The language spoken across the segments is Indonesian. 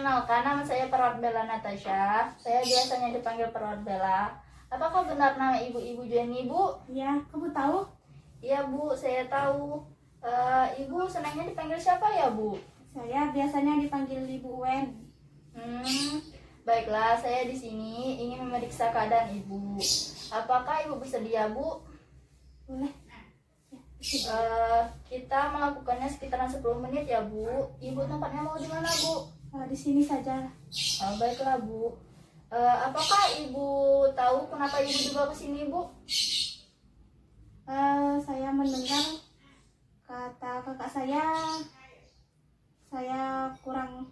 Perkenalkan, nama saya Perawat Bella Natasha. Saya biasanya dipanggil Perawat Bella. Apakah benar nama ibu Jenny, Bu? Ya, kamu tahu? Iya, Bu, saya tahu. Ibu senangnya dipanggil siapa ya, Bu? Saya biasanya dipanggil Ibu Wen. Baiklah, saya di sini ingin memeriksa keadaan Ibu. Apakah Ibu bersedia, Bu? Boleh? Kita melakukannya sekitaran 10 menit ya, Bu. Ibu tempatnya mau di mana, Bu? Di sini saja. Baiklah, Bu. Apakah Ibu tahu kenapa Ibu dibawa ke sini, Bu? Saya mendengar kata kakak saya kurang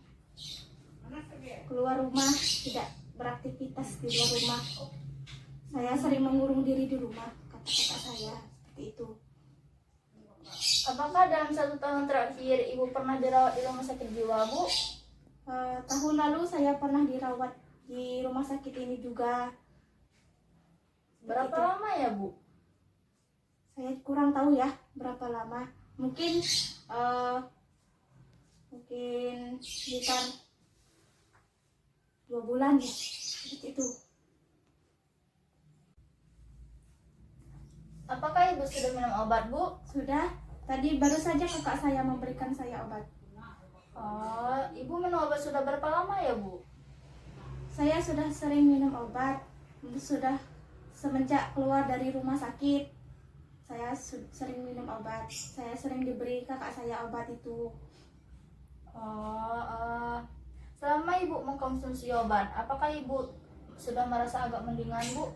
keluar rumah, tidak beraktivitas di luar rumah. Saya sering mengurung diri di rumah, kata kakak saya seperti itu. Apakah dalam 1 tahun terakhir Ibu pernah dirawat di rumah sakit jiwa, Bu? Tahun lalu saya pernah dirawat di rumah sakit ini juga. Berapa Itu. lama ya, Bu? Saya kurang tahu ya berapa lama. Mungkin sekitar 2 bulan ya, seperti itu. Apakah Ibu sudah minum obat, Bu? Sudah, tadi baru saja kakak saya memberikan saya obat. Ibu minum obat sudah berapa lama ya, Bu? Saya sudah sering minum obat, sudah semenjak keluar dari rumah sakit. Saya sering minum obat. Saya sering diberi kakak saya obat itu. Selama Ibu mengkonsumsi obat, apakah Ibu sudah merasa agak mendingan, Bu?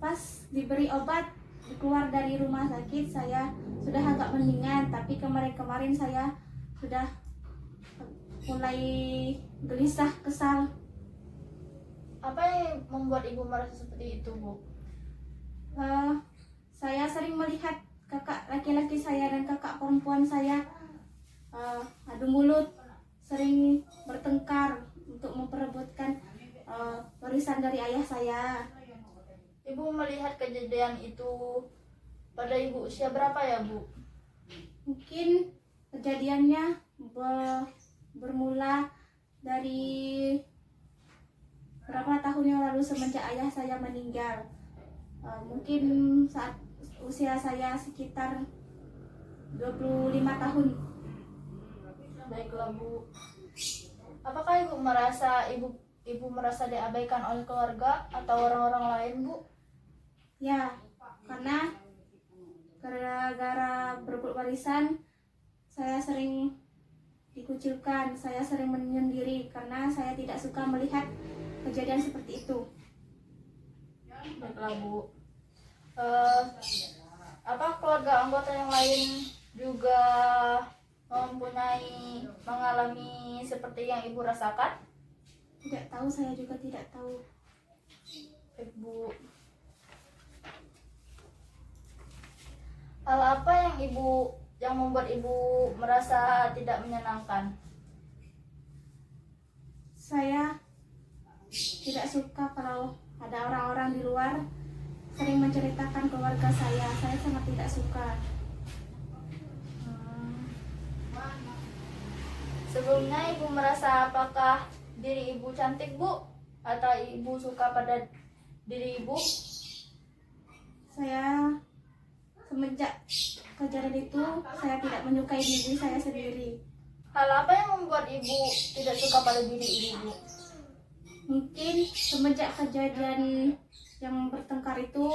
Pas diberi obat, keluar dari rumah sakit, saya sudah agak mendingan. Tapi kemarin saya sudah mulai gelisah, kesal. Apa yang membuat Ibu merasa seperti itu, Bu? Saya sering melihat kakak laki-laki saya dan kakak perempuan saya adu mulut, sering bertengkar untuk memperebutkan warisan dari ayah saya. Ibu melihat kejadian itu pada Ibu usia berapa ya, Bu? Mungkin kejadiannya bermula dari berapa tahun yang lalu semenjak ayah saya meninggal. Mungkin saat usia saya sekitar 25 tahun. Baiklah, Bu. Apakah Ibu merasa diabaikan oleh keluarga atau orang-orang lain, Bu? Ya, karena gara-gara berebut warisan, saya sering dikucilkan, saya sering menyendiri karena saya tidak suka melihat kejadian seperti itu. Baiklah, Bu. Apa keluarga anggota yang lain juga mengalami seperti yang Ibu rasakan? Tidak tahu, saya juga tidak tahu. Ibu, hal apa yang membuat Ibu merasa tidak menyenangkan? Saya tidak suka kalau ada orang-orang di luar sering menceritakan keluarga saya. Saya sangat tidak suka. Sebelumnya Ibu merasa apakah diri Ibu cantik, Bu? Atau Ibu suka pada diri Ibu? Saya semenjak kejadian itu, saya tidak menyukai diri saya sendiri. Hal apa yang membuat Ibu tidak suka pada diri Ibu? Mungkin semenjak kejadian yang bertengkar itu,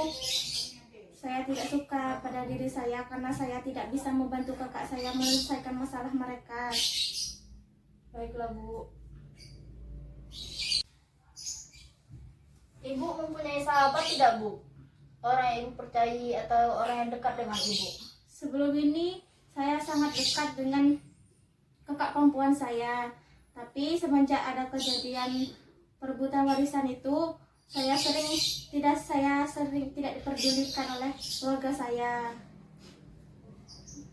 saya tidak suka pada diri saya karena saya tidak bisa membantu kakak saya menyelesaikan masalah mereka. Baiklah, Bu. Ibu mempunyai sahabat tidak, Bu? Orang yang Ibu percayai atau orang yang dekat dengan Ibu? Sebelum ini saya sangat dekat dengan kakak perempuan saya. Tapi semenjak ada kejadian perebutan warisan itu, saya sering tidak diperdulikan oleh keluarga saya.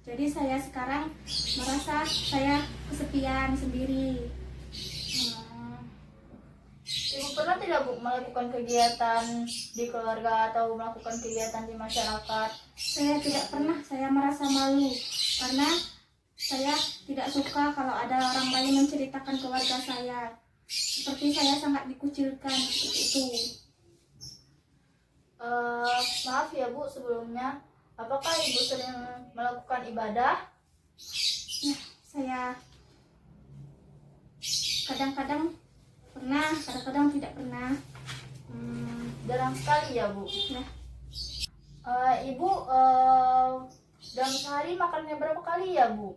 Jadi saya sekarang merasa saya kesepian sendiri. Ibu pernah tidak, Bu, melakukan kegiatan di keluarga atau melakukan kegiatan di masyarakat? Saya tidak pernah, saya merasa malu karena Saya tidak suka kalau ada orang lain menceritakan keluarga saya. Seperti saya sangat dikucilkan seperti itu. Maaf ya Bu sebelumnya. Apakah Ibu sering melakukan ibadah? Nah, saya kadang-kadang pernah, kadang-kadang tidak pernah. Jarang sekali ya Bu. Nah, Ibu dalam sehari makannya berapa kali ya Bu?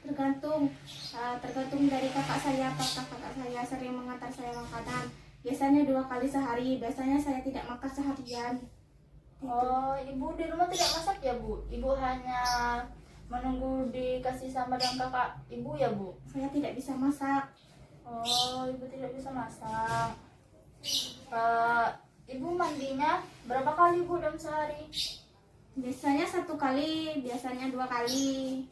tergantung dari kakak saya. Apakah kakak saya sering mengantar saya makanan? Biasanya 2 kali sehari. Biasanya saya tidak makan seharian. Ibu di rumah tidak masak ya Bu? Ibu hanya menunggu dikasih sama dan kakak Ibu ya Bu? Saya tidak bisa masak. Ibu tidak bisa masak. Ibu mandinya berapa kali Bu dalam sehari? Biasanya 1 kali, biasanya 2 kali.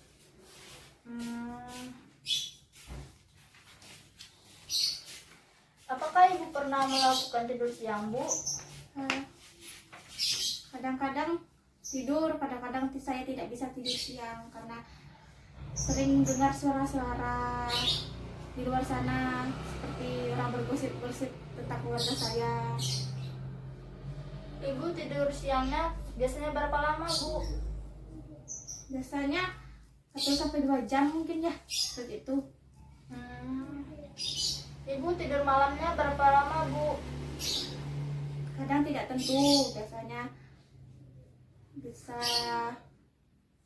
Apakah Ibu pernah melakukan tidur siang Bu? Eh, Kadang-kadang tidur, kadang-kadang saya tidak bisa tidur siang karena sering dengar suara-suara di luar sana seperti orang bergosip-gosip tentang keluarga saya. Ibu tidur siangnya biasanya berapa lama Bu? Biasanya 1 sampai 2 jam mungkin ya, seperti itu. Ibu tidur malamnya berapa lama Bu? Kadang tidak tentu, biasanya bisa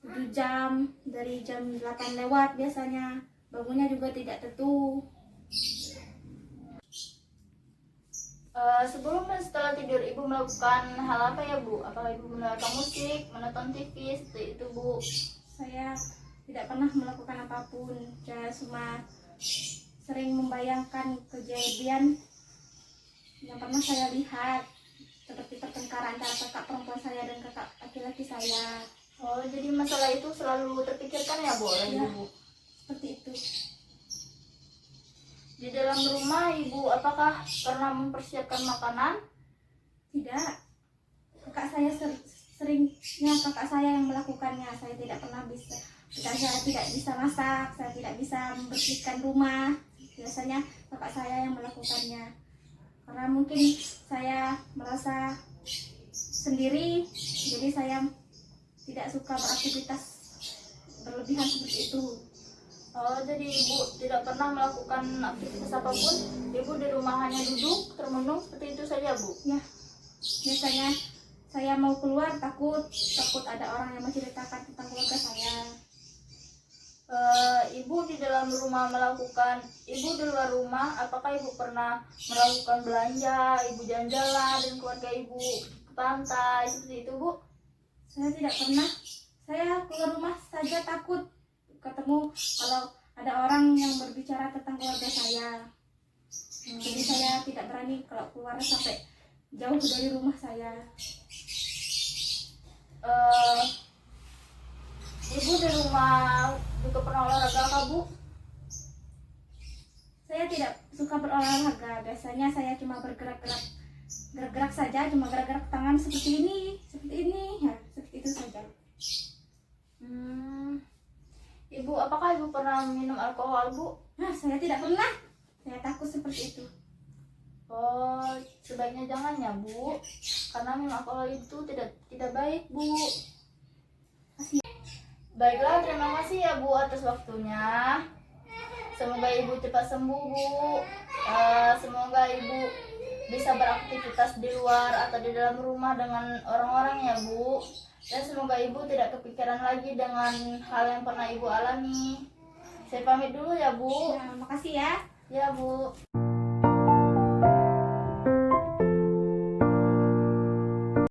7 jam, dari jam 8 lewat biasanya. Bangunnya juga tidak tentu. Sebelum dan setelah tidur Ibu melakukan hal apa ya Bu? Apakah Ibu mendengarkan musik, menonton TV, seperti itu Bu? Saya tidak pernah melakukan apapun. Saya cuma sering membayangkan kejadian yang pernah saya lihat, seperti pertengkaran antara kakak perempuan saya dan kakak laki-laki saya. Jadi masalah itu selalu terpikirkan ya Bu oleh Ya. Ibu? Seperti itu. Di dalam rumah Ibu apakah pernah mempersiapkan makanan? Tidak. Kakak saya seringnya kakak saya yang melakukannya. Saya tidak pernah bisa. Saya tidak bisa masak, saya tidak bisa membersihkan rumah. Biasanya kakak saya yang melakukannya. Karena mungkin saya merasa sendiri, jadi saya tidak suka beraktivitas berlebihan seperti itu. Jadi Ibu tidak pernah melakukan aktivitas apapun? Ibu di rumah hanya duduk, termenung, seperti itu saja Bu? Ya, biasanya saya mau keluar takut ada orang yang menceritakan tentang keluarga saya. Ibu di dalam rumah Ibu di luar rumah, apakah Ibu pernah melakukan belanja, Ibu jalan-jalan dan keluarga Ibu ke pantai, seperti itu Bu? Saya tidak pernah. Saya keluar rumah saja takut ketemu kalau ada orang yang berbicara tentang keluarga saya. Jadi saya tidak berani kalau keluar sampai jauh dari rumah saya. Ibu di rumah juga pernah olahraga kah Bu? Saya tidak suka berolahraga. Biasanya saya cuma bergerak saja, cuma gerak-gerak tangan seperti ini, ya, seperti itu saja. Ibu, apakah Ibu pernah minum alkohol Bu? Nah, saya tidak pernah. Saya takut seperti itu. Sebaiknya jangan ya Bu, karena minum alkohol itu tidak baik Bu. Baiklah, terima kasih ya Bu atas waktunya. Semoga Ibu cepat sembuh Bu. Semoga Ibu bisa beraktivitas di luar atau di dalam rumah dengan orang-orang ya Bu. Dan semoga Ibu tidak kepikiran lagi dengan hal yang pernah Ibu alami. Saya pamit dulu ya Bu. Nah, makasih ya. Ya Bu.